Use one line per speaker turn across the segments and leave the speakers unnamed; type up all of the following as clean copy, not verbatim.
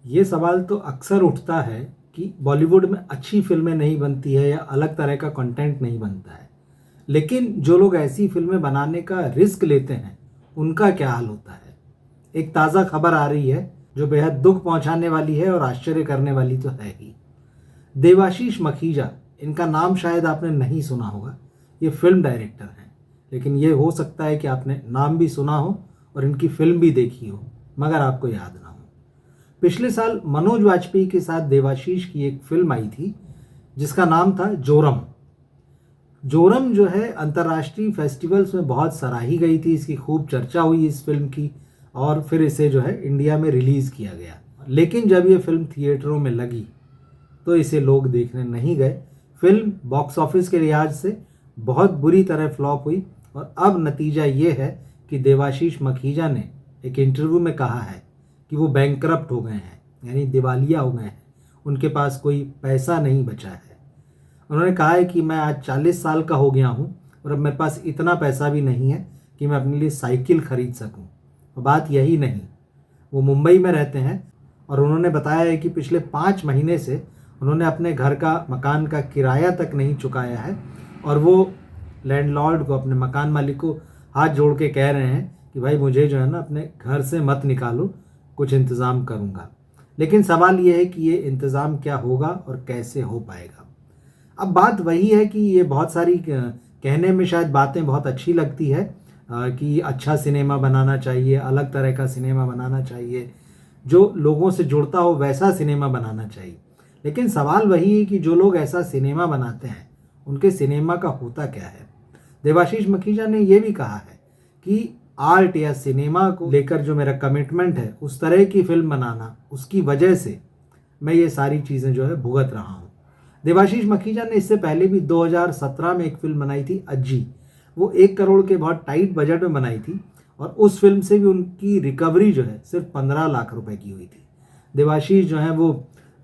ये सवाल तो अक्सर उठता है कि बॉलीवुड में अच्छी फिल्में नहीं बनती है या अलग तरह का कंटेंट नहीं बनता है, लेकिन जो लोग ऐसी फिल्में बनाने का रिस्क लेते हैं उनका क्या हाल होता है। एक ताज़ा खबर आ रही है जो बेहद दुख पहुंचाने वाली है और आश्चर्य करने वाली तो है ही। देवाशीष मखीजा, इनका नाम शायद आपने नहीं सुना होगा। ये फिल्म डायरेक्टर हैं, लेकिन ये हो सकता है कि आपने नाम भी सुना हो और इनकी फिल्म भी देखी हो, मगर आपको याद ना हो। पिछले साल मनोज वाजपेयी के साथ देवाशीष की एक फिल्म आई थी जिसका नाम था जोरम। जोरम जो है अंतर्राष्ट्रीय फेस्टिवल्स में बहुत सराही गई थी, इसकी खूब चर्चा हुई इस फिल्म की, और फिर इसे जो है इंडिया में रिलीज़ किया गया। लेकिन जब ये फिल्म थिएटरों में लगी तो इसे लोग देखने नहीं गए। फिल्म बॉक्स ऑफिस के लिहाज से बहुत बुरी तरह फ्लॉप हुई और अब नतीजा ये है कि देवाशीष मखीजा ने एक इंटरव्यू में कहा है कि वो बैंकरप्ट हो गए हैं, यानी दिवालिया हो गए हैं, उनके पास कोई पैसा नहीं बचा है। उन्होंने कहा है कि मैं आज 40 साल का हो गया हूँ और अब मेरे पास इतना पैसा भी नहीं है कि मैं अपने लिए साइकिल खरीद सकूँ। और बात यही नहीं, वो मुंबई में रहते हैं और उन्होंने बताया है कि पिछले 5 महीने से उन्होंने अपने घर का मकान का किराया तक नहीं चुकाया है और वो लैंडलॉर्ड को, अपने मकान मालिक को हाथ जोड़ के कह रहे हैं कि भाई मुझे जो है ना अपने घर से मत निकालो, कुछ इंतज़ाम करूँगा। लेकिन सवाल ये है कि ये इंतज़ाम क्या होगा और कैसे हो पाएगा। अब बात वही है कि ये बहुत सारी कहने में शायद बातें बहुत अच्छी लगती है कि अच्छा सिनेमा बनाना चाहिए, अलग तरह का सिनेमा बनाना चाहिए, जो लोगों से जुड़ता हो वैसा सिनेमा बनाना चाहिए। लेकिन सवाल वही है कि जो लोग ऐसा सिनेमा बनाते हैं उनके सिनेमा का होता क्या है। देवाशीष मखीजा ने ये भी कहा है कि आर्ट या सिनेमा को लेकर जो मेरा कमिटमेंट है, उस तरह की फिल्म बनाना, उसकी वजह से मैं ये सारी चीज़ें जो है भुगत रहा हूँ। देवाशीष मखीजा ने इससे पहले भी 2017 में एक फिल्म बनाई थी अज्जी। वो 1 करोड़ के बहुत टाइट बजट में बनाई थी और उस फिल्म से भी उनकी रिकवरी जो है सिर्फ 15 लाख रुपए की हुई थी। देवाशीष जो है वो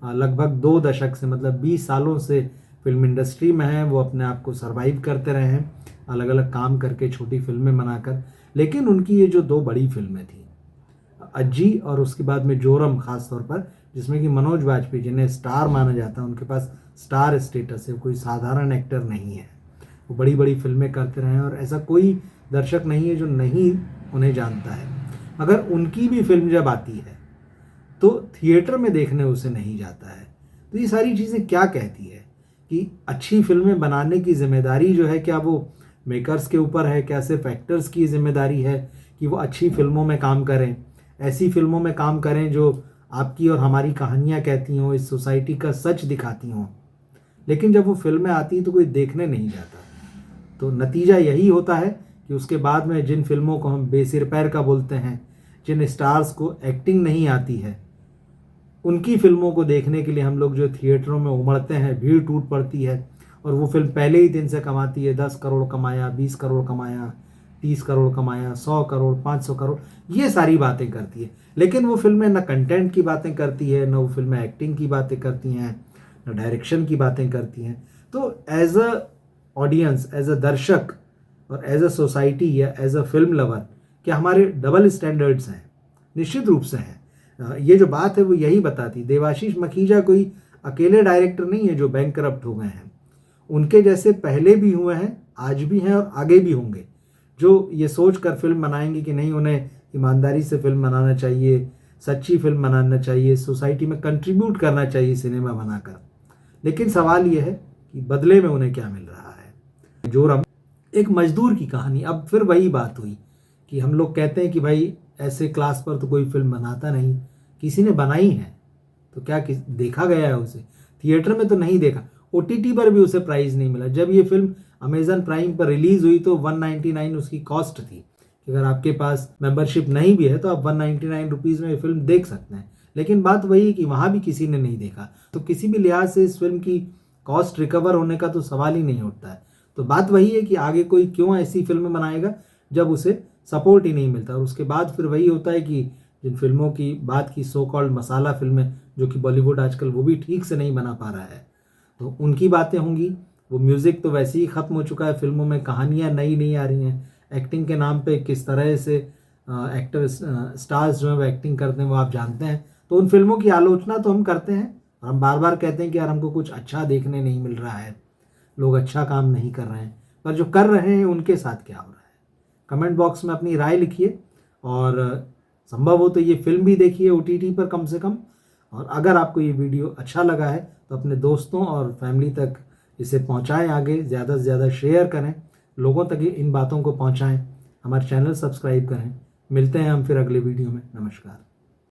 लगभग 2 दशक से, मतलब 20 सालों से फिल्म इंडस्ट्री में हैं। वो अपने आप को सर्वाइव करते रहे हैं, अलग अलग काम करके, छोटी फिल्में बनाकर। लेकिन उनकी ये जो 2 बड़ी फिल्में थी, अज्जी और उसके बाद में जोरम खास तौर पर, जिसमें कि मनोज वाजपेयी जिन्हें स्टार माना जाता है, उनके पास स्टार स्टेटस है, कोई साधारण एक्टर नहीं है। वो बड़ी बड़ी फिल्में करते रहे हैं और ऐसा कोई दर्शक नहीं है जो नहीं उन्हें जानता है। मगर उनकी भी फिल्म जब आती है तो थिएटर में देखने उसे नहीं जाता है। तो ये सारी चीज़ें क्या कहती है कि अच्छी फिल्में बनाने की जिम्मेदारी जो है, क्या वो मेकर्स के ऊपर है, क्या सिर्फ एक्टर्स की जिम्मेदारी है कि वो अच्छी फिल्मों में काम करें, ऐसी फिल्मों में काम करें जो आपकी और हमारी कहानियाँ कहती हों, इस सोसाइटी का सच दिखाती हों। लेकिन जब वो फिल्में आती तो कोई देखने नहीं जाता। तो नतीजा यही होता है कि उसके बाद में जिन फिल्मों को हम बेसिर पैर का बोलते हैं, जिन स्टार्स को एक्टिंग नहीं आती है, उनकी फिल्मों को देखने के लिए हम लोग जो थिएटरों में उमड़ते हैं, भीड़ टूट पड़ती है और वो फिल्म पहले ही दिन से कमाती है। 10 करोड़ कमाया, 20 करोड़ कमाया, 30 करोड़ कमाया, 100 करोड़, 500 करोड़, ये सारी बातें करती है। लेकिन वो फिल्में न कंटेंट की बातें करती है, न वो फिल्में एक्टिंग की बातें करती हैं, न डायरेक्शन की बातें करती हैं। तो as a audience, as a दर्शक और एज अ सोसाइटी या एज अ फिल्म लवर, क्या हमारे डबल स्टैंडर्ड्स हैं? निश्चित रूप से हैं। ये जो बात है वो यही बताती। देवाशीष मखीजा कोई अकेले डायरेक्टर नहीं है जो बैंकरप्ट हो गए हैं। उनके जैसे पहले भी हुए हैं, आज भी हैं और आगे भी होंगे, जो ये सोच कर फिल्म बनाएंगे कि नहीं, उन्हें ईमानदारी से फिल्म बनाना चाहिए, सच्ची फिल्म बनाना चाहिए, सोसाइटी में कंट्रीब्यूट करना चाहिए सिनेमा बनाकर। लेकिन सवाल ये है कि बदले में उन्हें क्या मिल रहा है। जोरम एक मजदूर की कहानी। अब फिर वही बात हुई कि हम लोग कहते हैं कि भाई ऐसे क्लास पर तो कोई फिल्म बनाता नहीं, किसी ने बनाई है तो क्या देखा गया है उसे? थिएटर में तो नहीं देखा, ओटीटी पर भी उसे प्राइज़ नहीं मिला। जब ये फिल्म अमेजन प्राइम पर रिलीज़ हुई तो 199 उसकी कॉस्ट थी कि अगर आपके पास मेंबरशिप नहीं भी है तो आप 199 रुपीज़ में ये फिल्म देख सकते हैं। लेकिन बात वही है कि वहाँ भी किसी ने नहीं देखा। तो किसी भी लिहाज से इस फिल्म की कॉस्ट रिकवर होने का तो सवाल ही नहीं उठता है। तो बात वही है कि आगे कोई क्यों ऐसी फिल्में बनाएगा जब उसे सपोर्ट ही नहीं मिलता। और उसके बाद फिर वही होता है कि जिन फिल्मों की बात की, सो कॉल्ड मसाला फिल्में, जो कि बॉलीवुड आजकल वो भी ठीक से नहीं बना पा रहा है, तो उनकी बातें होंगी। वो म्यूज़िक तो वैसे ही ख़त्म हो चुका है, फिल्मों में कहानियाँ नई नहीं आ रही हैं। एक्टिंग के नाम पे किस तरह से एक्टर स्टार्स जो है वो एक्टिंग करते हैं वो आप जानते हैं। तो उन फिल्मों की आलोचना तो हम करते हैं और हम बार बार कहते हैं कि यार हमको कुछ अच्छा देखने नहीं मिल रहा है, लोग अच्छा काम नहीं कर रहे हैं, पर जो कर रहे हैं उनके साथ क्या हो रहा है। कमेंट बॉक्स में अपनी राय लिखिए और संभव हो तो ये फिल्म भी देखिए ओटीटी पर कम से कम। और अगर आपको ये वीडियो अच्छा लगा है तो अपने दोस्तों और फैमिली तक इसे पहुंचाएं, आगे ज़्यादा से ज़्यादा शेयर करें, लोगों तक इन बातों को पहुंचाएं। हमारे चैनल सब्सक्राइब करें। मिलते हैं हम फिर अगले वीडियो में। नमस्कार।